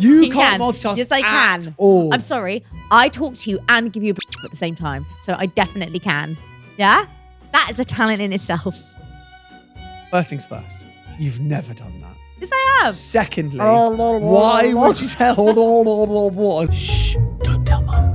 You can't multitask Yes, I can. at all. I'm sorry. I talk to you and give you a at the same time. So I definitely can. Yeah? That is a talent in itself. First things first, you've never done that. Yes, I have. Secondly, why would you say shh, don't tell mum.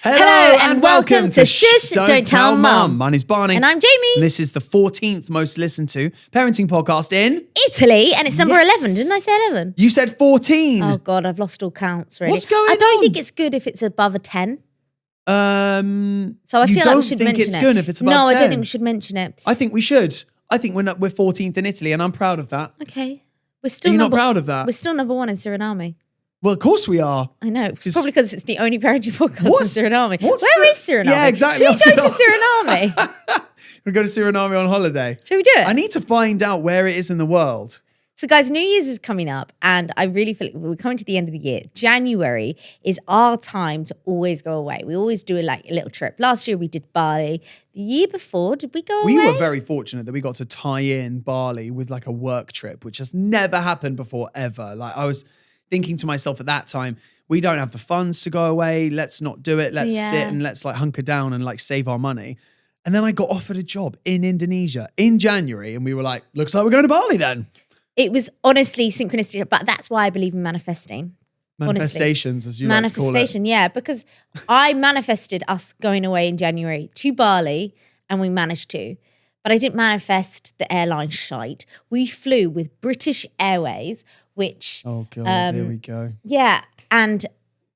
Hello and welcome to Shh, Don't Tell Mum. My name's Barney. And I'm Jamie. And this is the 14th most listened to parenting podcast in Italy, and it's number Yes. 11. Didn't I say 11? You said 14. Oh, God, I've lost all counts, really. What's going I don't on? think it's good if it's above a 10. So I you feel like we don't should think mention it's it. good if it's above No, 10? I don't think we should mention it. I think we should. I think we're 14th in Italy, and I'm proud of that. Okay. We're still Are you not proud of that? We're still number 1 in Suriname. Well, of course we are. I know. It's probably because it's the only parenting podcast What's- in Suriname. what's Where the- is Suriname? Yeah, exactly. Should we go to Suriname? We go to Suriname on holiday. Should we do it? I need to find out where it is in the world. So guys, New Year's is coming up and I really feel like we're coming to the end of the year. January is our time to always go away. We always do a little trip. Last year we did Bali. The year before, did we go away? We were very fortunate that we got to tie in Bali with like a work trip, which has never happened before ever. Like I was thinking to myself at that time, we don't have the funds to go away. Let's not do it. Let's sit and let's like hunker down and like save our money. And then I got offered a job in Indonesia in January. And we were like, looks like we're going to Bali then. It was honestly synchronicity, but that's why I believe in manifesting. Manifestations, honestly. as you like to call it. Manifestation, yeah, because I manifested us going away in January to Bali and we managed to. But I didn't manifest the airline shite. We flew with British Airways, which... Oh, God, here we go. Yeah, and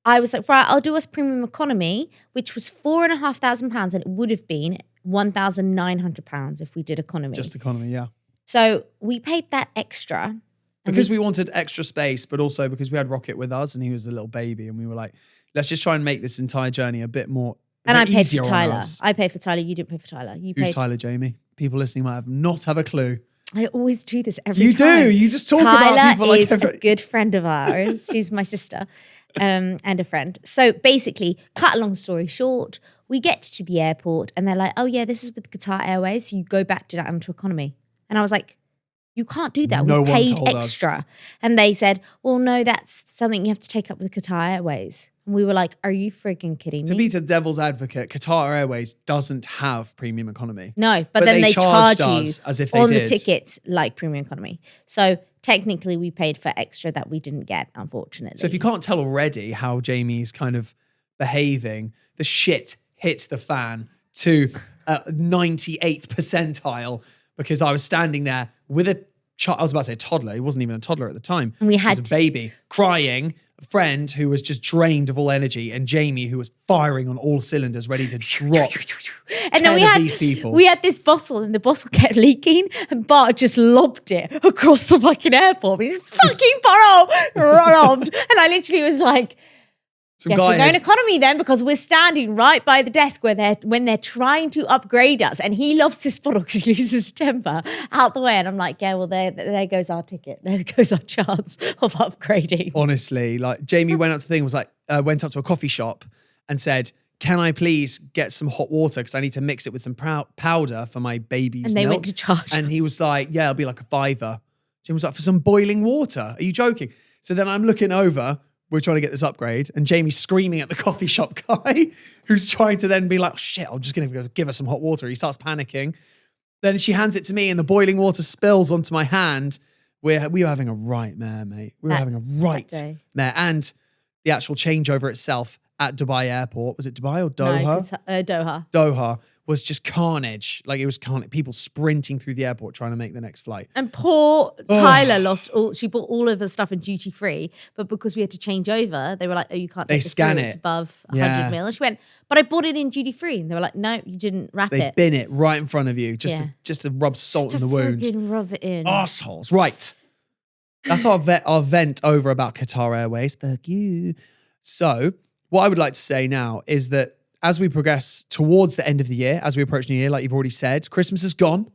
I was like, right, I'll do us premium economy, which was £4,500 and it would have been £1,900 if we did economy. Just economy, yeah. So we paid that extra. Because we wanted extra space, but also because we had Rocket with us and he was a little baby and we were like, let's just try and make this entire journey a bit more And I paid easier for on Tyler. us. I paid for Tyler. You didn't pay for Tyler. You Who's paid. Tyler, Jamie? People listening might not have a clue. I always do this every You time. do. You just talk Tyler about people like is a good friend of ours. She's my sister and a friend. So basically, cut a long story short, we get to the airport and they're like, oh yeah, this is with Qatar Airways. So you go back to that onto economy. And I was like, you can't do that. No We've one paid told us. extra. And they said, well, no, that's something you have to take up with Qatar Airways. And we were like, are you freaking kidding me? To be the devil's advocate, Qatar Airways doesn't have premium economy. No, but then they charged charge you us as if they on did. the tickets like premium economy. So technically we paid for extra that we didn't get, unfortunately. So if you can't tell already how Jamie's kind of behaving, the shit hits the fan to 98th percentile because I was standing there with a child. I was about to say a toddler. He wasn't even a toddler at the time. And we He had was a baby crying, a friend who was just drained of all energy, and Jamie who was firing on all cylinders, ready to drop. and then 10 of these people. we had this bottle and the bottle kept leaking and Bart just lobbed it across the fucking airport. His fucking bottle lobbed. And I literally was like, Some yes, guy we're going had- economy then because we're standing right by the desk when they're trying to upgrade us. And he loves this bottle because he loses his temper out the way. And I'm like, yeah, well, there goes our ticket. There goes our chance of upgrading. Honestly, like Jamie went up to the thing, was like, went up to a coffee shop and said, can I please get some hot water? Because I need to mix it with some powder for my baby's And they milk. went to charge And he us. was like, yeah, it'll be like $5. Jamie was like, for some boiling water? Are you joking? So then I'm looking over, we're trying to get this upgrade, and Jamie's screaming at the coffee shop guy who's trying to then be like, oh, shit, I'm just going to give her some hot water. He starts panicking. Then she hands it to me and the boiling water spills onto my hand. We were having a nightmare, mate. We were having a nightmare. And the actual changeover itself at Dubai airport, was it Dubai or Doha? No, Doha. Doha was just carnage. Like it was carnage. People sprinting through the airport trying to make the next flight. And poor Tyler she bought all of her stuff in duty free, but because we had to change over, they were like, oh, you can't take this scan through. it. It's above 100 mil. And she went, but I bought it in duty free. And they were like, no, you didn't wrap They it. bin it right in front of you just to rub salt in the wound. Fucking rub it in. Arseholes. Right. That's our vent over about Qatar Airways. Fuck you. So what I would like to say now is that as we progress towards the end of the year, as we approach New Year, like you've already said, Christmas is gone.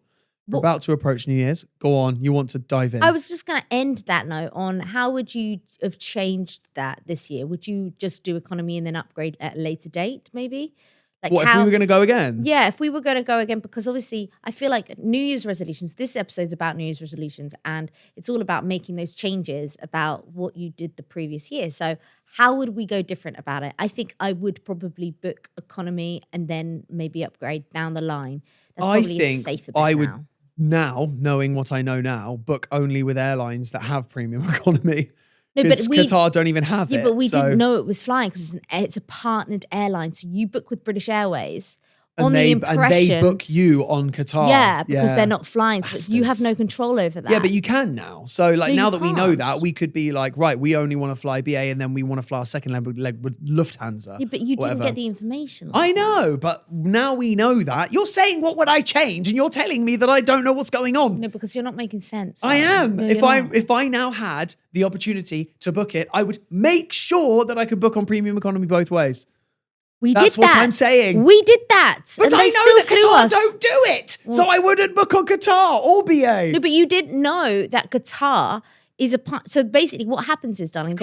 We're about to approach New Year's. Go on. You want to dive in? I was just going to end that note on how would you have changed that this year? Would you just do economy and then upgrade at a later date, maybe? Like What, if we were going to go again? Yeah, if we were going to go again, because obviously I feel like New Year's resolutions, this episode's about New Year's resolutions, and it's all about making those changes about what you did the previous year. So how would we go different about it? I think I would probably book economy and then maybe upgrade down the line. That's probably a safer bet I would now. knowing what I know now, book only with airlines that have premium economy. No, but Because Qatar don't even have it. Yeah, but we didn't know it was flying because it's a partnered airline. So you book with British Airways on the impression. And they book you on Qatar. Yeah, because they're not flying. So you have Bastards. no control over that. Yeah, but you can now. So like No, now you that we know can't. that, we could be like, right, we only want to fly BA and then we want to fly our second leg with Lufthansa. Yeah, but you didn't whatever. get the information. I know, but now we know that. You're saying what would I change and you're telling me that I don't know what's going on. No, because you're not making sense. I am. No, if you're I not. if I now had the opportunity to book it, I would make sure that I could book on premium economy both ways. We That's did what that. I'm saying. We did that. But and I they know still that flew Qatar us. don't do it. So I wouldn't book on Qatar or BA. No, but you didn't know that Qatar is a part. So basically, what happens is, darling,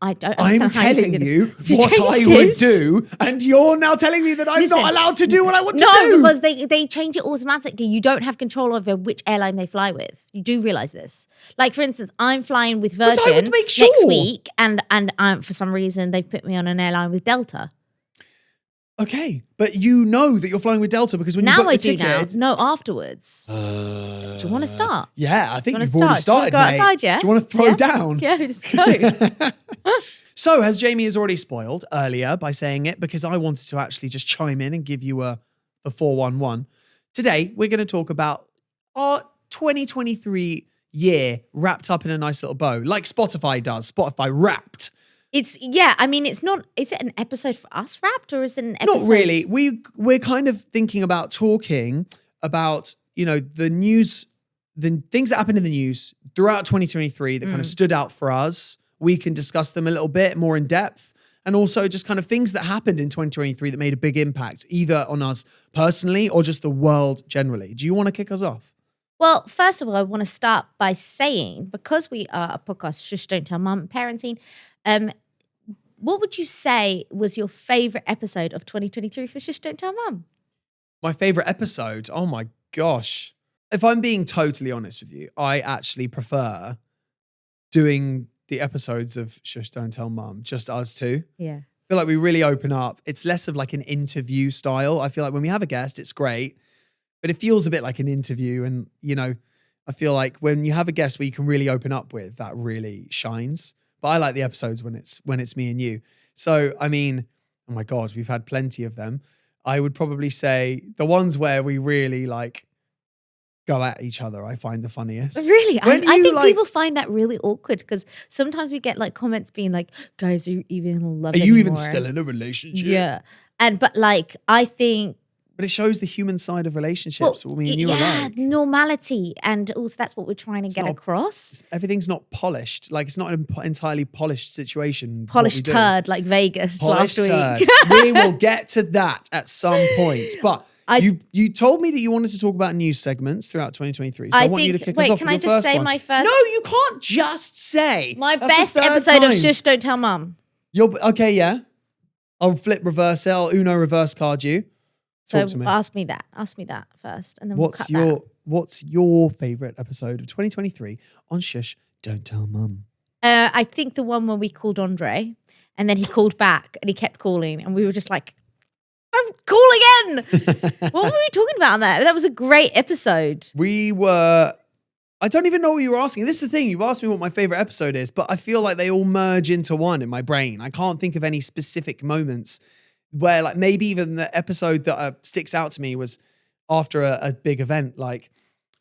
I don't. I'm understand how telling figure you this. what I changed would this. do, and you're now telling me that I'm Listen, not allowed to do what I want to No, do. because they change it automatically. You don't have control over which airline they fly with. You do realize this. Like for instance, I'm flying with But I Virgin would make sure. next week, and for some reason they've put me on an airline with Delta. Okay, but you know that you're flying with Delta because when you Now book the I do ticket, now. No, afterwards. Do you want to start? Yeah, I think wanna you've already start? started, Do you wanna go mate. outside, yeah? Do you want to throw Yeah? down? Yeah, let's go. So, as Jamie has already spoiled earlier by saying it, because I wanted to actually just chime in and give you the 411. Today, we're going to talk about our 2023 year wrapped up in a nice little bow, like Spotify does. Spotify wrapped. I mean, it's not. Is it an episode for us wrapped, or is it an episode? Not really. We're kind of thinking about talking about, the news, the things that happened in the news throughout 2023 that kind of stood out for us. We can discuss them a little bit more in depth, and also just kind of things that happened in 2023 that made a big impact, either on us personally or just the world generally. Do you want to kick us off? Well, first of all, I want to start by saying, because we are a podcast, Shush, Don't Tell Mum, parenting, what would you say was your favorite episode of 2023 for Shush, Don't Tell Mum? My favorite episode? Oh my gosh. If I'm being totally honest with you, I actually prefer doing the episodes of Shush, Don't Tell Mum, just us two. Yeah. I feel like we really open up. It's less of like an interview style. I feel like when we have a guest, it's great, but it feels a bit like an interview. And, I feel like when you have a guest where you can really open up with, that really shines. But I like the episodes when it's me and you. So, I mean, oh my God, we've had plenty of them. I would probably say the ones where we really like go at each other, I find the funniest. Really? I When think you, like- people find that really awkward because sometimes we get like comments being like, guys, are you even in love Are you even anymore?" still in a relationship? Yeah. But like, I think, But it shows the human side of relationships. well, Me and you are like. normality. And also that's what we're trying to get not- across. Everything's not polished. Like it's not an entirely polished situation. what we Polished do. turd like Vegas Polished last week. turd. We will get to that at some point. But you told me that you wanted to talk about news segments throughout 2023. So I want you to kick us off can with I your just first say one. my first? No, you can't just say. My That's the best third episode of time. Shush, Don't Tell Mum. Okay, yeah. I'll flip reverse. I'll Uno reverse card you. So Talk to me. ask me that first, and then we'll cut that. What's your favorite episode of 2023 on Shush, Don't Tell Mum? I think the one where we called Andre, and then he called back, and he kept calling, and we were just like, "I'm call again." What were we talking about on that? That was a great episode. I don't even know what you were asking. This is the thing. You've asked me what my favorite episode is, but I feel like they all merge into one in my brain. I can't think of any specific moments where like maybe even the episode that sticks out to me was after a big event, like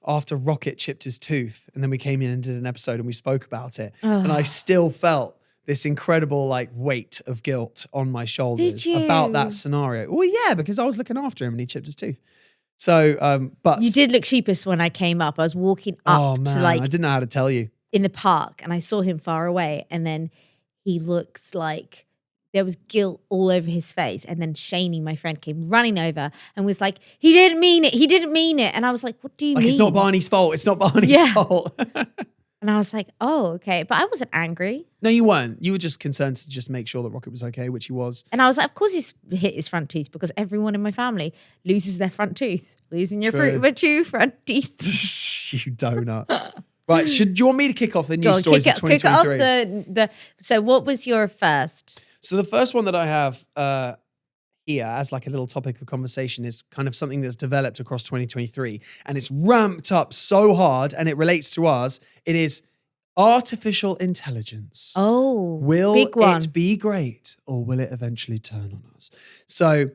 after Rocket chipped his tooth, and then we came in and did an episode and we spoke about it. And I still felt this incredible like weight of guilt on my shoulders Did you? about that scenario. Well, yeah, because I was looking after him and he chipped his tooth. So, but You did look sheepish when I came up. I was walking up oh man, to like I didn't know how to tell you. in the park, and I saw him far away, and then he looks like there was guilt all over his face. And then Shani, my friend, came running over and was like, "He didn't mean it. He didn't mean it." And I was like, "What do you Like mean?" it's not Barney's fault. It's not Barney's Yeah. fault. And I was like, oh, okay. But I wasn't angry. No, you weren't. You were just concerned to just make sure that Rocket was okay, which he was. And I was like, of course he's hit his front tooth because everyone in my family loses their front tooth. Losing your True. two front teeth. You donut. Right, do you want me to kick off the news stories of 2023? Kick off so what was your first? So the first one that I have here as like a little topic of conversation is kind of something that's developed across 2023 and it's ramped up so hard and it relates to us. It is artificial intelligence. Oh, will big one. it be great or will it eventually turn on us? So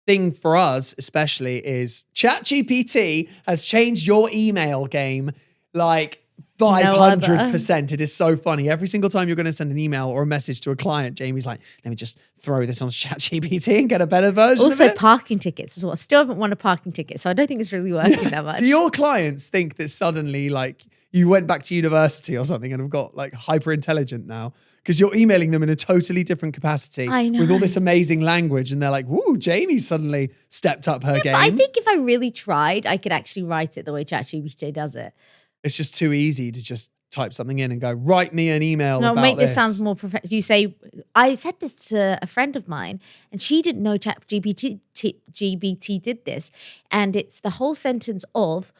thing for us especially is ChatGPT has changed your email game like 500%. It is so funny. Every single time you're going to send an email or a message to a client, Jamie's like, let me just throw this on ChatGPT and get a better version also, of it. parking tickets as well. Still haven't won a parking ticket, so I don't think it's really working that much. Do your clients think that suddenly like you went back to university or something and have got like hyper intelligent now? Because you're emailing them in a totally different capacity with all this amazing language and they're like, woo, Jamie suddenly stepped up her game. But I think if I really tried, I could actually write it the way ChatGPT does it. It's just too easy to just type something in and go, write me an email about make this this. sounds more professional. You say, I said this to a friend of mine and she didn't know ChatGPT did this. And it's the whole sentence of,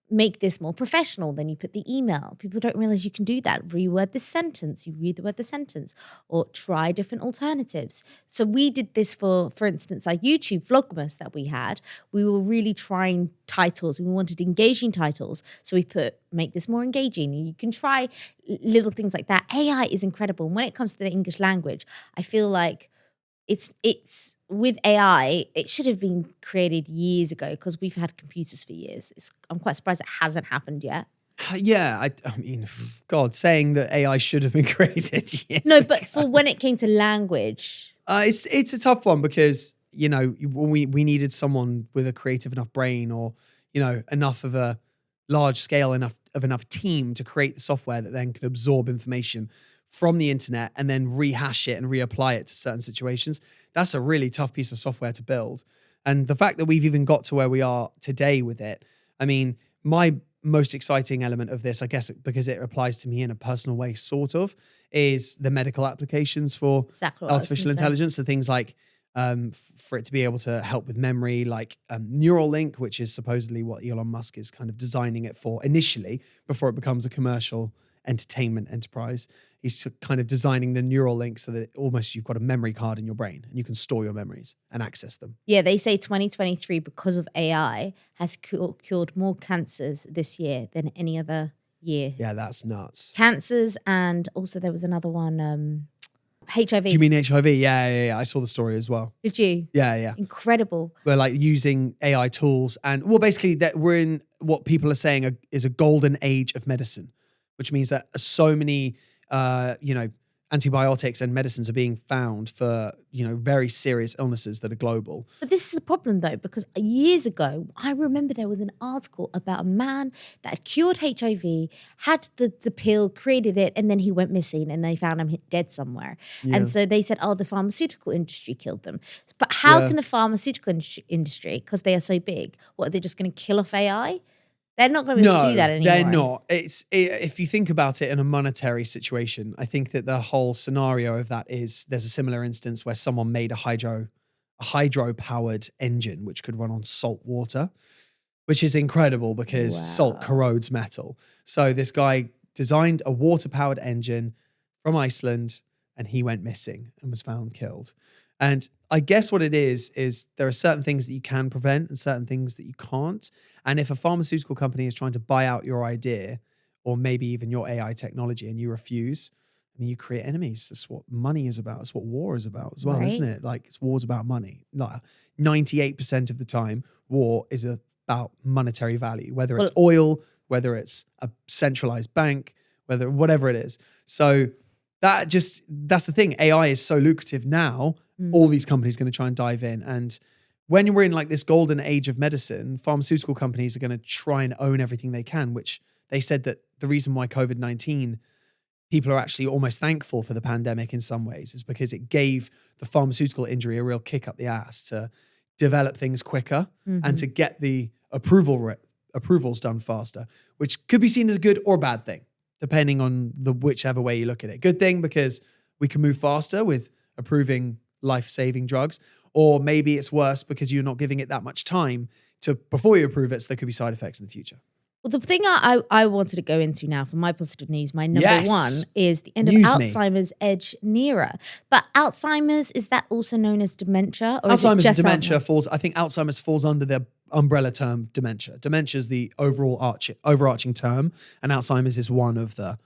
make this more professional. Then you put the email. People don't realize you can do that. Reword the sentence. You read the word the sentence or try different alternatives. So we did this for instance, our YouTube Vlogmas that we had. We were really trying titles. We wanted engaging titles. So we put, make this more engaging. And you can try little things like that. AI is incredible. And when it comes to the English language, I feel like it's with AI, it should have been created years ago because we've had computers for years. I'm quite surprised it hasn't happened yet. Yeah, I mean, God, saying that AI should have been created years No, ago. but for when it came to language. It's a tough one because, you know, we needed someone with a creative enough brain or, you know, enough of a large scale enough team to create the software that then could absorb information from the internet and then rehash it and reapply it to certain situations. That's a really tough piece of software to build. And the fact that we've even got to where we are today with it, I mean, my most exciting element of this, I guess, because it applies to me in a personal way, sort of, is the medical applications for artificial intelligence. So things like for it to be able to help with memory, like Neuralink, which is supposedly what Elon Musk is kind of designing it for initially before it becomes a commercial entertainment enterprise. He's kind of designing the Neuralink so that almost you've got a memory card in your brain and you can store your memories and access them. Yeah, they say 2023, because of AI, has cured more cancers this year than any other year. Yeah, that's nuts. Cancers, and also there was another one, HIV. Do you mean HIV? Yeah. I saw the story as well. Did you? Yeah. Incredible. We're like using AI tools and, well, basically that we're in what people are saying is a golden age of medicine, which means that so many antibiotics and medicines are being found for, very serious illnesses that are global. But this is the problem though, because years ago, I remember there was an article about a man that had cured HIV, had the pill, created it, and then he went missing and they found him dead somewhere. Yeah. And so they said, the pharmaceutical industry killed them. But how can the pharmaceutical industry, because they are so big, what, are they just going to kill off AI? They're not going to be able to do that anymore. They're not. If you think about it in a monetary situation, I think that the whole scenario of that is there's a similar instance where someone made a hydro-powered engine which could run on salt water, which is incredible because salt corrodes metal. So this guy designed a water-powered engine from Iceland and he went missing and was found killed. And I guess what it is there are certain things that you can prevent and certain things that you can't. And if a pharmaceutical company is trying to buy out your idea or maybe even your AI technology and you refuse, I mean, you create enemies. That's what money is about. That's what war is about as well, isn't it? Like, war's about money. Like 98% of the time, war is about monetary value, whether it's oil, whether it's a centralized bank, whatever it is. So that's the thing. AI is so lucrative now. All these companies are going to try and dive in. And when we're in like this golden age of medicine, pharmaceutical companies are going to try and own everything they can, which they said that the reason why COVID-19, people are actually almost thankful for the pandemic in some ways is because it gave the pharmaceutical industry a real kick up the ass to develop things quicker and to get the approval approvals done faster, which could be seen as a good or a bad thing, depending on whichever way you look at it. Good thing because we can move faster with approving life-saving drugs, or maybe it's worse because you're not giving it that much time before you approve it, so there could be side effects in the future. Well, the thing I wanted to go into now for my positive news, my number one is the end of Alzheimer's edge nearer. But Alzheimer's, is that also known as dementia? Or Alzheimer's is it just and dementia I think Alzheimer's falls under the umbrella term dementia. Dementia is the overarching term, and Alzheimer's is one of the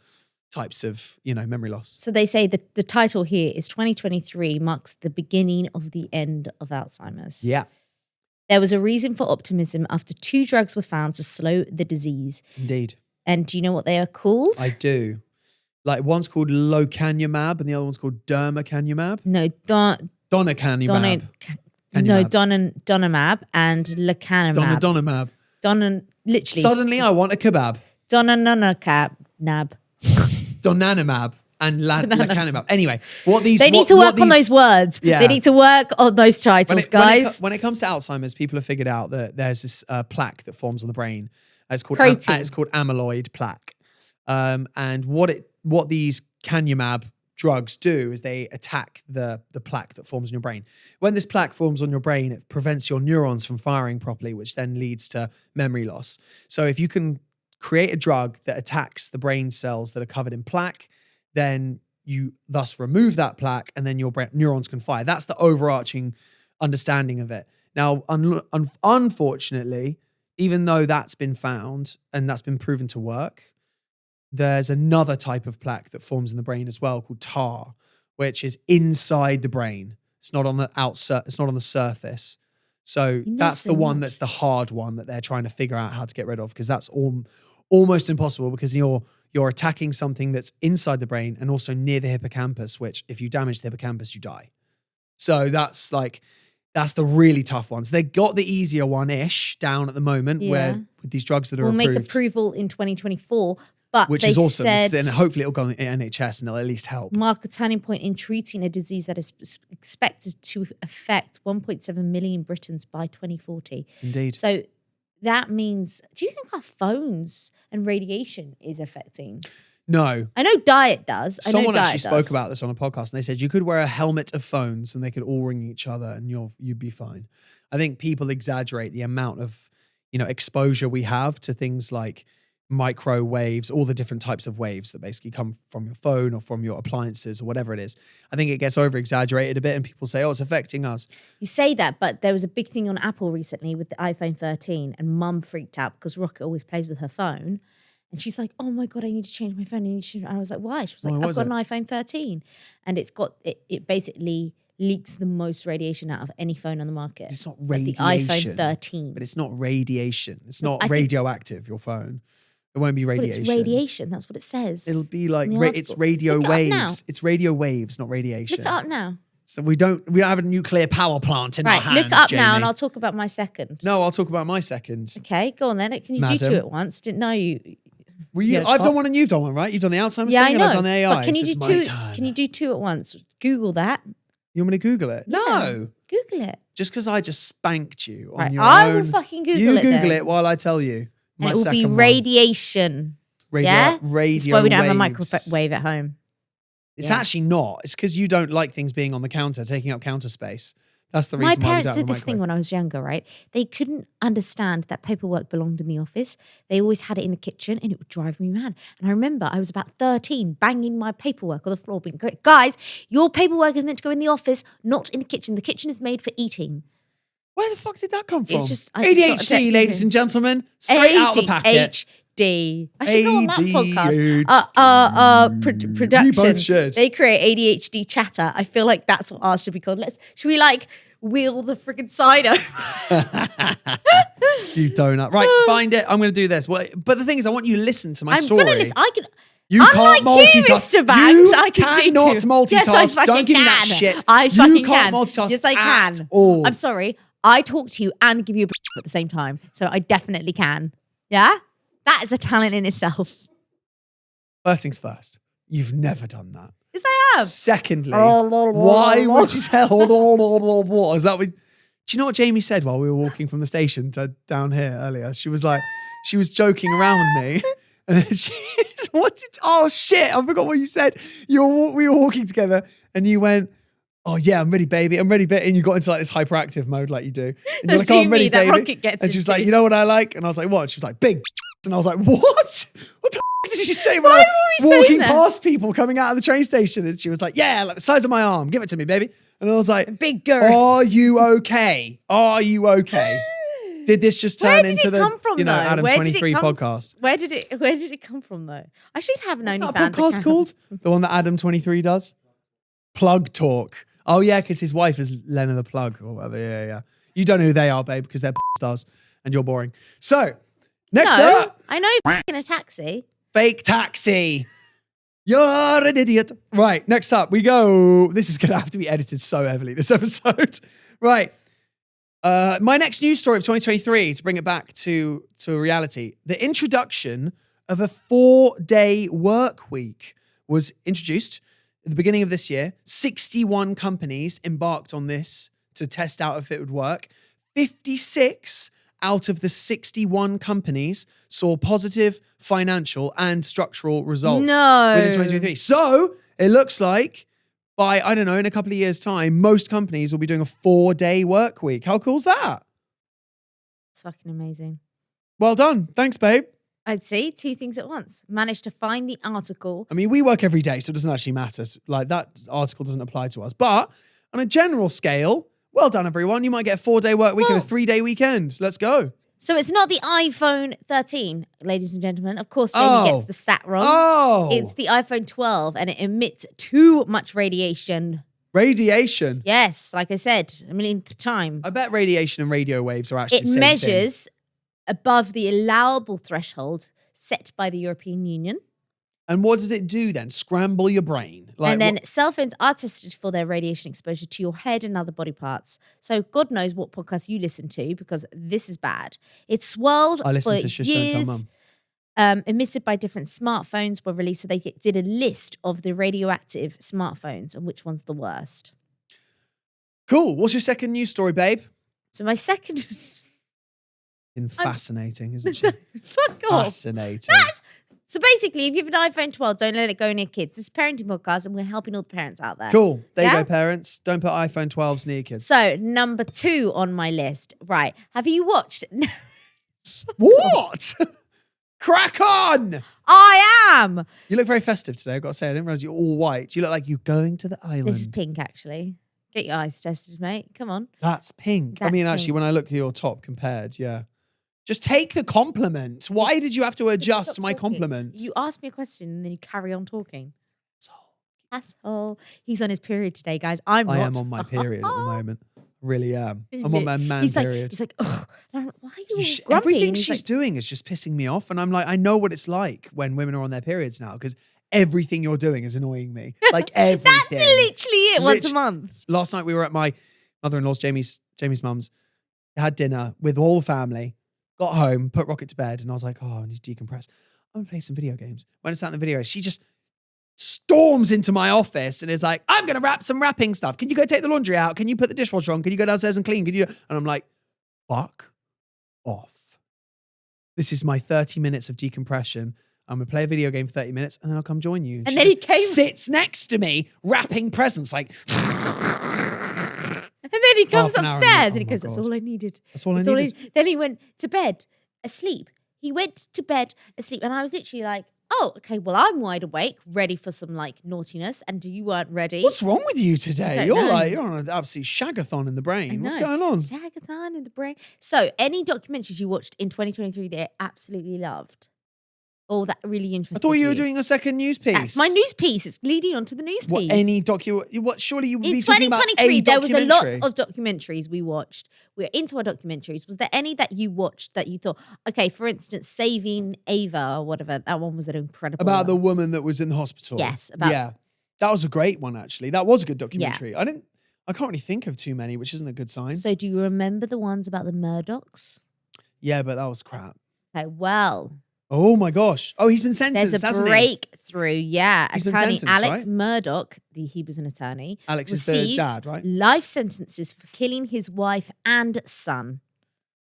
types of, memory loss. So they say that the title here is 2023 marks the beginning of the end of Alzheimer's. Yeah. There was a reason for optimism after 2 drugs were found to slow the disease. Indeed. And do you know what they are called? I do. Like one's called locanumab and the other one's called dermacanumab. No, Donacanumab. Donamab and lecanemab. Literally. Suddenly I want a kebab. Donanumab. Donanumab and lecanemab. Anyway, they need to work on those words. Yeah. They need to work on those titles, guys. When it comes to Alzheimer's, people have figured out that there's this plaque that forms on the brain. It's called amyloid plaque. And what these canumab drugs do is they attack the plaque that forms in your brain. When this plaque forms on your brain, it prevents your neurons from firing properly, which then leads to memory loss. So if you can create a drug that attacks the brain cells that are covered in plaque, then you thus remove that plaque and then your neurons can fire. That's the overarching understanding of it. Now, unfortunately, even though that's been found and that's been proven to work, there's another type of plaque that forms in the brain as well called tar, which is inside the brain. It's not on the it's not on the surface. So that's the one that's the hard one that they're trying to figure out how to get rid of, because that's almost impossible, because you're attacking something that's inside the brain and also near the hippocampus, which if you damage the hippocampus, you die. So that's the really tough ones. They got the easier one-ish down at the moment, where with these drugs that are approved. We'll make approval in 2024, but which is awesome, because then hopefully it'll go on the NHS and it'll at least help. Mark a turning point in treating a disease that is expected to affect 1.7 million Britons by 2040. Indeed. So that means, do you think our phones and radiation is affecting? No. I know diet does. Someone actually spoke about this on a podcast and they said you could wear a helmet of phones and they could all ring each other and you'd be fine. I think people exaggerate the amount of, exposure we have to things like microwaves, all the different types of waves that basically come from your phone or from your appliances or whatever it is. I think it gets over exaggerated a bit and people say, oh, it's affecting us. You say that, but there was a big thing on Apple recently with the iPhone 13 and Mum freaked out because Rocket always plays with her phone. And she's like, oh my God, I need to change my phone. And I was like, why? She was like, I've got an iPhone 13. And it basically leaks the most radiation out of any phone on the market. It's not radiation. Like the iPhone 13. But it's not radiation. It's not radioactive, your phone. It won't be radiation. Well, it's radiation. That's what it says. It'll be like, it's radio waves. It's radio waves, not radiation. Look it up now. So we don't have a nuclear power plant in our hands, look it up Jamie. now and I'll talk about my second. No, I'll talk about my second. Okay, go on then. Can you do 2 at once? Didn't know you. I've done one and you've done one, right? You've done the Alzheimer's thing and I've done the AI. But can you do 2? Can you do 2 at once? Google that. You want me to Google it? Yeah. No. Google it. Just because I just spanked you on your I own. will fucking Google it. You Google it while I tell you. And it will be radiation. Radio That's why we don't have a microwave at home. It's actually not. It's because you don't like things being on the counter, taking up counter space. That's the reason My why we parents don't did have a this thing microwave. when I was younger, right? They couldn't understand that paperwork belonged in the office. They always had it in the kitchen and it would drive me mad. And I remember I was about 13 banging my paperwork on the floor being, guys, your paperwork is meant to go in the office, not in the kitchen. The kitchen is made for eating. Where the fuck did that come from? It's just ADHD, ladies and gentlemen. Straight out of the packet. ADHD. I should go on that podcast. Production. We both should. They create ADHD chatter. I feel like that's what ours should be called. Should we wheel the freaking side over? You donut. Right, find it. I'm going to do this. Well, but the thing is, I want you to listen to my story. I'm going to listen. You can't multitask. You, Mr. Banks. I can do cannot too. multitask. Yes, I Don't give me that can. shit. I fucking can't can. multitask. Yes, I can. At all. I'm sorry. I talk to you and give you a at the same time. So I definitely can. Yeah? That is a talent in itself. First things first. You've never done that. Yes, I have. Secondly, why would you say, is that what... Do you know what Jamie said while we were walking from the station to down here earlier? She was like, she was joking around with me. And then oh shit, I forgot what you said. We were walking together and you went, oh yeah, I'm ready, baby. I'm ready, baby. And you got into like this hyperactive mode like you do. And you're like, oh, I'm ready, that baby. Rocket gets And she was into. like, you know what I like? And I was like, what? She was like, big. And I was like, what? What the did you say when Why I were was we saying walking that? past people coming out of the train station? And she was like, yeah, like the size of my arm. Give it to me, baby. And I was like, Big girth. are you okay? Are you okay? Did this just turn into the come from, though? Adam Where did it 23 come- podcast? Where did it come from though? I should have an What's that OnlyFans podcast account. called? The one that Adam 23 does? Plug Talk. Oh yeah, because his wife is Lena the Plug or whatever. Yeah, yeah. You don't know who they are, babe, because they're stars and you're boring. So, next up, I know in a taxi. fake taxi. You're an idiot. Right, next up we go. This is going to have to be edited so heavily, this episode. Right. My next news story of 2023, to bring it back to reality, the introduction of a 4-day work week was introduced at the beginning of this year. 61 companies embarked on this to test out if it would work. 56 out of the 61 companies saw positive financial and structural results within 2023. So it looks like by, I don't know, in a couple of years' time, most companies will be doing a 4-day work week. How cool is that? It's fucking amazing. Well done. Thanks, babe. I'd see 2 things at once. Managed to find the article. I mean, we work every day, so it doesn't actually matter. Like, that article doesn't apply to us. But on a general scale, well done, everyone. You might get a 4-day work week and a 3-day weekend. Let's go. So it's not the iPhone 13, ladies and gentlemen. Of course, Jamie gets the stat wrong. Oh. It's the iPhone 12 and it emits too much radiation. Radiation. Yes, like I said, a millionth time. I bet radiation and radio waves are actually It the same measures above the allowable threshold set by the European Union. And what does it do then? Scramble your brain. Like, And then cell phones are tested for their radiation exposure to your head and other body parts. So God knows what podcast you listen to because this is bad. It's swirled I listen for to Shh, Don't Tell years. Mum. Emitted by different smartphones were released. So they did a list of the radioactive smartphones and which one's the worst. Cool. What's your second news story, babe? So my second... Fascinating, isn't she? Fuck off. Fascinating. So basically, if you have an iPhone 12, don't let it go near kids. This is a parenting podcast and we're helping all the parents out there. Cool. There you Yeah? go, parents. Don't put iPhone 12s near your kids. So number 2 on my list. Right. Have you watched... What? Crack on! I am! You look very festive today, I've got to say. I didn't realize you're all white. You look like you're going to the island. This is pink, actually. Get your eyes tested, mate. Come on. That's pink. I That's mean, actually, pink. when I look at your top compared, yeah. Just take the compliment. Why did you have to adjust Stop my talking. compliment? You ask me a question and then you carry on talking. Asshole. He's on his period today, guys. I'm not. I am on my period at the moment. Really am. I'm on my man he's period. He's like, oh, why are you all grumpy? Everything And he's she's like, doing is just pissing me off. And I'm like, I know what it's like when women are on their periods now because everything you're doing is annoying me. Like everything. That's literally it once a month. Last night we were at my mother-in-law's, Jamie's mum's, had dinner with all the family, got home, put Rocket to bed, and I was like, oh, I need to decompress. I'm gonna play some video games. When I sat in the video, she just storms into my office and is like, I'm gonna wrap some wrapping stuff. Can you go take the laundry out? Can you put the dishwasher on? Can you go downstairs and clean? Can you? And I'm like, fuck off. This is my 30 minutes of decompression. I'm gonna play a video game for 30 minutes and then I'll come join you. And then he came, sits next to me, wrapping presents like. and then he comes Half an hour upstairs and and he oh goes, my that's God. all I needed. That's all I That's needed. Then he went to bed asleep. He went to bed asleep. And I was literally like, oh, okay, well, I'm wide awake, ready for some like naughtiness. And you weren't ready. What's wrong with you today? don't You're know. like, you're on an absolute shagathon in the I brain. What's know. going on? Shagathon in the brain. So, any documentaries you watched in 2023 that you absolutely loved? Or that really I interested thought you were doing a second news piece. That's my news piece. It's leading on to the news What, piece. any what? Surely you would In be talking about 2023, a there was a lot documentary. of documentaries we watched. We're into our documentaries. Was there any that you watched that you thought, okay, for instance, Saving Ava or whatever, that one was an incredible About the one. woman that was in the hospital. Yes, about- yeah, that was a great one actually. That was a good documentary. I can't really think of too many, which isn't a good sign. So do you remember the ones about the Murdochs? Yeah, but that was crap. Okay, well, Oh my gosh. Oh, he's been sentenced, there's a hasn't he? breakthrough. Yeah, He's been attorney sentenced, Alex right? Murdoch, he was an attorney, Alex is the received dad, right? life sentences for killing his wife and son.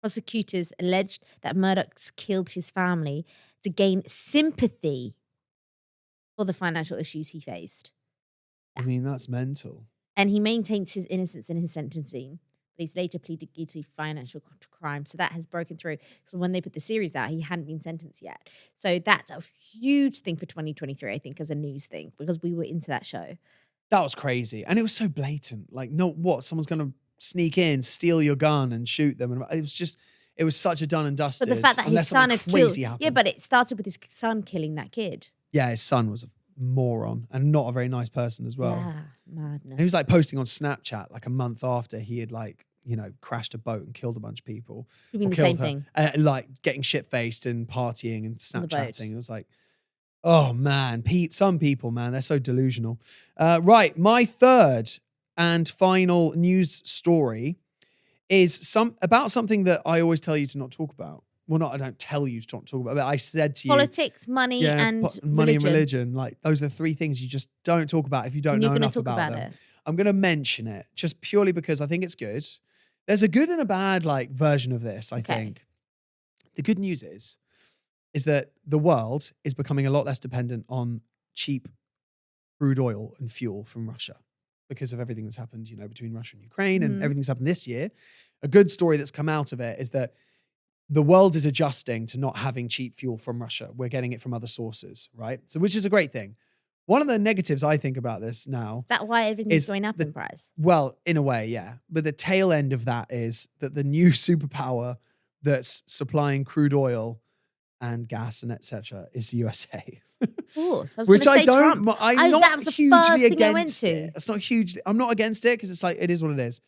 Prosecutors alleged that Murdoch killed his family to gain sympathy for the financial issues he faced. I mean, that's mental. And he maintains his innocence in his sentencing. But he's later pleaded guilty to financial crime. So that has broken through. So when they put the series out, he hadn't been sentenced yet. So that's a huge thing for 2023, I think, as a news thing, because we were into that show. That was crazy. And it was so blatant. Like, no, what? Someone's going to sneak in, steal your gun and shoot them. And it was such a done and dusted. But the fact that his unless son something had crazy killed. happened. Yeah, but it started with his son killing that kid. Yeah, his son was a moron and not a very nice person as well. Yeah, madness. And he was like posting on Snapchat like a month after he had like, you know, crashed a boat and killed a bunch of people. You mean or the killed same her. thing? Like getting shit-faced and partying and On the boat. Snapchatting. It was like, oh man, some people, man, they're so delusional. Right, my third and final news story is about something that I always tell you to not talk about. Well, I don't tell you to not talk about, but I said to you. Politics, money, and money religion. and religion. Like, those are the three things you just don't talk about if you don't And know you're gonna enough talk about about them. it. I'm going to mention it just purely because I think it's good. There's a good and a bad like version of this, I think. The good news is that the world is becoming a lot less dependent on cheap crude oil and fuel from Russia because of everything that's happened, you know, between Russia and Ukraine and everything that's happened this year. A good story that's come out of it is that the world is adjusting to not having cheap fuel from Russia. We're getting it from other sources, right? So, which is a great thing. One of the negatives I think about this now. Is that why everything's going up in price? Well, in a way, yeah. But the tail end of that is that the new superpower that's supplying crude oil and gas and etc. is the USA. Of course. Which I don't. Trump. I'm not that was the first hugely thing I went against to. it. It's not hugely. I'm not against it because it's like it is what it is.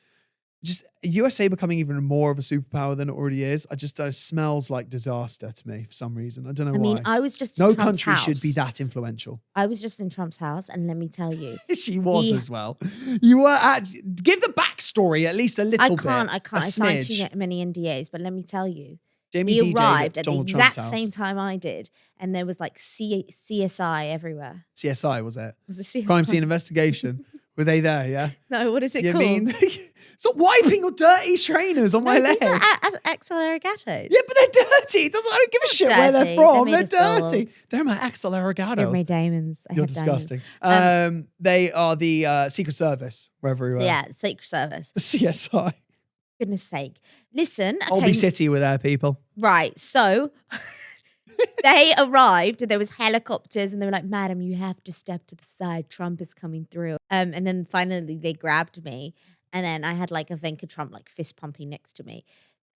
Just USA becoming even more of a superpower than it already is. It smells like disaster to me for some reason. I don't know why. I mean, I was just no in Trump's country house. should be that influential. I was just in Trump's house, and let me tell you, She was as well. You were give the backstory at least a little bit. I can't. I signed smidge. too many NDAs, but let me tell you, Jamie he DJ'd arrived at at the Donald Trump's exact house. same time I did, and there was like CSI everywhere. CSI was it? Was it CSI? Crime Scene Investigation. Were they there? Yeah. No, what is it You called? mean stop wiping your dirty trainers on my leg? These are Axel Arigatos. Yeah, but they're dirty. I don't give a shit where they're dirty. from. They're They're made of dirty. gold. They're my Axel They're Arigatos. my diamonds. I You're have diamonds. disgusting. They are the Secret Service, wherever we were. Yeah, Secret Service. The CSI. Goodness sake. Listen. Okay, Colby City were there, people. right. So they arrived and there was helicopters and they were like, madam, you have to step to the side. Trump is coming through. And then finally they grabbed me. And then I had like Ivanka Trump like fist pumping next to me.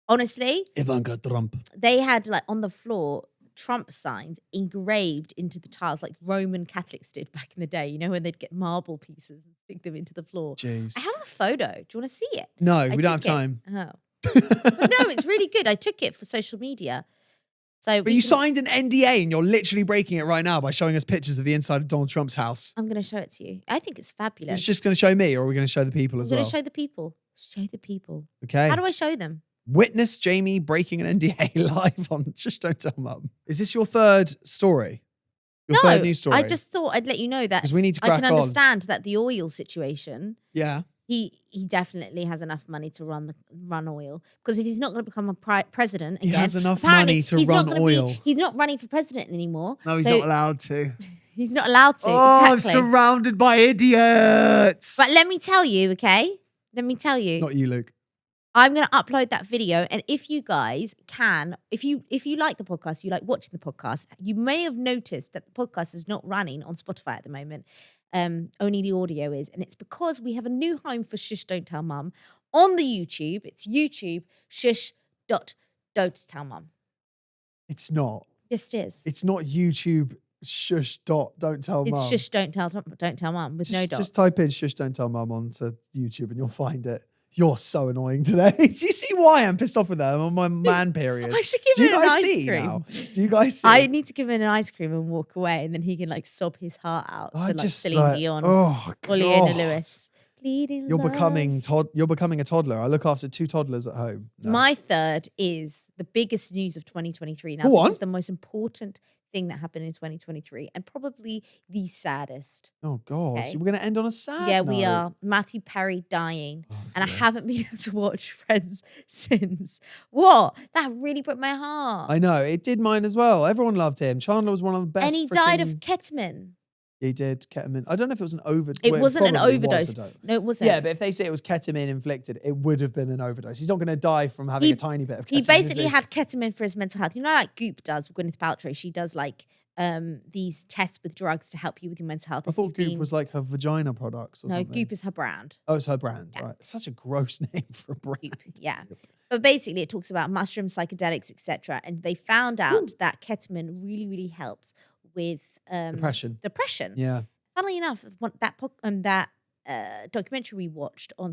Honestly, Ivanka Trump. they had like on the floor Trump signs engraved into the tiles like Roman Catholics did back in the day. You know, when they'd get marble pieces and stick them into the floor. Jeez. I have a photo. Do you want to see it? No, I we don't have took it. time. Oh. But no, it's really good. I took it for social media. So But you signed an NDA and you're literally breaking it right now by showing us pictures of the inside of Donald Trump's house. I'm going to show it to you. I think it's fabulous. It's just going to show me, or are we going to show the people as I'm well? going to show the people. Show the people. Okay. How do I show them? Witness Jamie breaking an NDA live on Shh, Don't Tell Mum. Is this your third story? Your third news story? I just thought I'd let you know that because we need to I crack can on. understand that the oil situation. Yeah. He definitely has enough money to run oil, because if he's not going to become a president He again, has enough apparently money to he's run not gonna oil. he's not running for president anymore. No, he's so not allowed to. He's not allowed to. Oh, exactly. I'm surrounded by idiots. But let me tell you, okay? Let me tell you. Not you, Luke. I'm going to upload that video, and if you guys can, if you like the podcast, you like watching the podcast, you may have noticed that the podcast is not running on Spotify at the moment. Only the audio is, and it's because we have a new home for Shh Don't Tell Mum on the YouTube. It's YouTube shh.donttellmum. It's not. Yes, it is. It's not YouTube Don't Tell Mum. It's Shh Don't Tell Mum with no dots. Just type in Shh Don't Tell Mum onto YouTube and you'll find it. You're so annoying today. Do you see why I'm pissed off with her? I'm on my man period. I should give Do you him an guys ice see cream. now? Do you guys see? I need to give him an ice cream and walk away, and then he can like sob his heart out to like Celine Dion, oh, or Leona God. Lewis. You're becoming a toddler. I look after two toddlers at home. No. My third is the biggest news of 2023. Now, Go this on. is the most important thing that happened in 2023 and probably the saddest. Oh God, Okay. so we're gonna end on a sad Yeah, we note. are. Matthew Perry dying. Oh, And I yeah. haven't been able to watch Friends since. What? That really broke my heart. I know, it did mine as well. Everyone loved him. Chandler was one of the best. And he died of ketamine. He did ketamine. I don't know if it was an overdose. It wasn't an overdose. No, it wasn't. Yeah, but if they say it was ketamine inflicted, it would have been an overdose. He's not going to die from having a tiny bit of ketamine. He basically had ketamine for his mental health. You know, like Goop does with Gwyneth Paltrow. She does like these tests with drugs to help you with your mental health. I thought Goop was like her vagina products or something. No, Goop is her brand. Oh, it's her brand, right? It's such a gross name for a brand. Goop, yeah. But basically, it talks about mushrooms, psychedelics, etc. And they found out that ketamine really, really helps with Depression. Yeah. Funnily enough, that documentary we watched on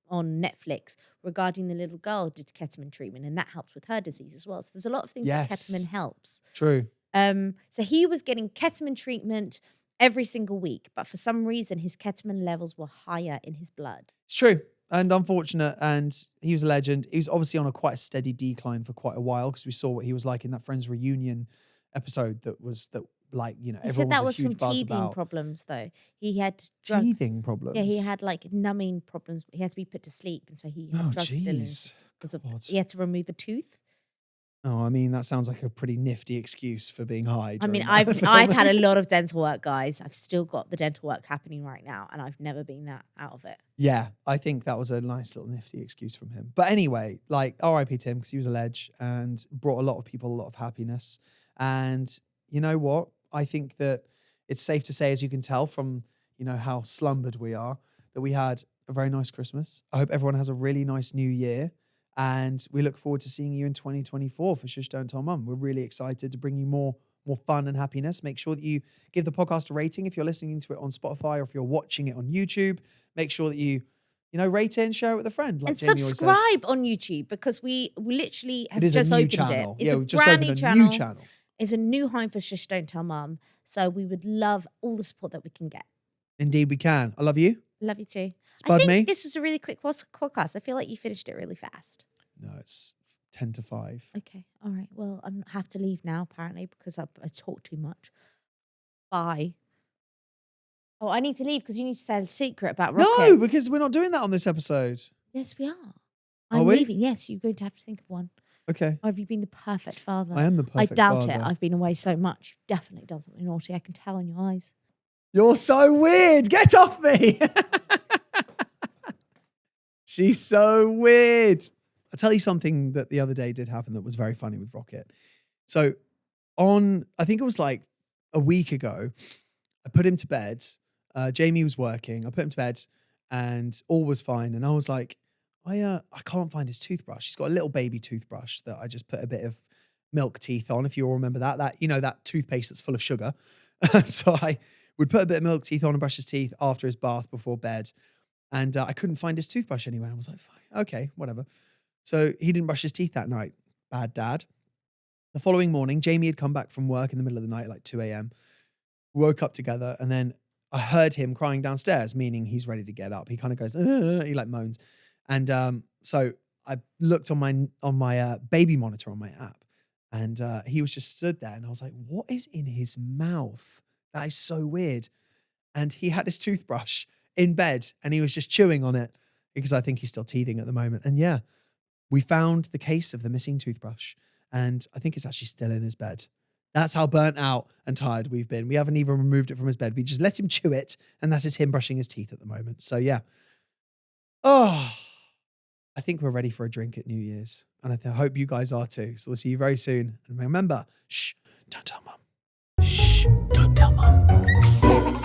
Netflix regarding the little girl did ketamine treatment, and that helps with her disease as well. So there's a lot of things that ketamine helps. True. So he was getting ketamine treatment every single week, but for some reason his ketamine levels were higher in his blood. It's true. And unfortunate, and he was a legend. He was obviously on quite a steady decline for quite a while because we saw what he was like in that Friends reunion episode He said that was from teething problems though. He had drugs. Teething problems? Yeah, he had like numbing problems. He had to be put to sleep, and so he had drugs still in because he had to remove a tooth. Oh, I mean, that sounds like a pretty nifty excuse for being high. I mean, I've had a lot of dental work, guys. I've still got the dental work happening right now, and I've never been that out of it. Yeah, I think that was a nice little nifty excuse from him. But anyway, like R.I.P. Tim, because he was a ledge and brought a lot of people a lot of happiness. And you know what? I think that it's safe to say, as you can tell from, how slumbered we are, that we had a very nice Christmas. I hope everyone has a really nice new year. And we look forward to seeing you in 2024 for Shush Don't Tell Mum. We're really excited to bring you more fun and happiness. Make sure that you give the podcast a rating if you're listening to it on Spotify or if you're watching it on YouTube. Make sure that you rate it and share it with a friend. Like and Jamie subscribe on YouTube because we literally have just opened it. It's a brand just new opened a new channel. It's a new home for Shush Don't Tell Mum. So we would love all the support that we can get. Indeed we can. I love you. Love you too. Spud I think me. this was a really quick podcast. I feel like you finished it really fast. No, it's 10 to 5. Okay. All right. Well, I have to leave now, apparently, because I talk too much. Bye. Oh, I need to leave because you need to say a secret about Rocket. No, because we're not doing that on this episode. Yes, we are. Are I'm we? leaving. Yes, you're going to have to think of one. Okay. Or have you been the perfect father? I am the perfect father. I doubt father. it. I've been away so much. You've definitely done something naughty. I can tell in your eyes. You're so weird. Get off me. She's so weird. I'll tell you something that the other day did happen that was very funny with Rocket. So I think it was like a week ago, I put him to bed. Jamie was working. I put him to bed and all was fine. And I was like, I can't find his toothbrush. He's got a little baby toothbrush that I just put a bit of milk teeth on, if you all remember that that toothpaste that's full of sugar. So I would put a bit of milk teeth on and brush his teeth after his bath before bed. And I couldn't find his toothbrush anywhere. I was like, fine, okay, whatever. So he didn't brush his teeth that night. Bad dad. The following morning, Jamie had come back from work in the middle of the night, like 2 a.m. We woke up together and then I heard him crying downstairs, meaning he's ready to get up. He kind of goes, he like moans. And so I looked on my baby monitor on my app and he was just stood there and I was like, what is in his mouth? That is so weird. And he had his toothbrush in bed and he was just chewing on it because I think he's still teething at the moment. And yeah, we found the case of the missing toothbrush and I think it's actually still in his bed. That's how burnt out and tired we've been. We haven't even removed it from his bed. We just let him chew it and that is him brushing his teeth at the moment. So yeah. Oh, I think we're ready for a drink at New Year's and I hope you guys are too. So we'll see you very soon. And remember, shh, don't tell mum. Shh, don't tell mum.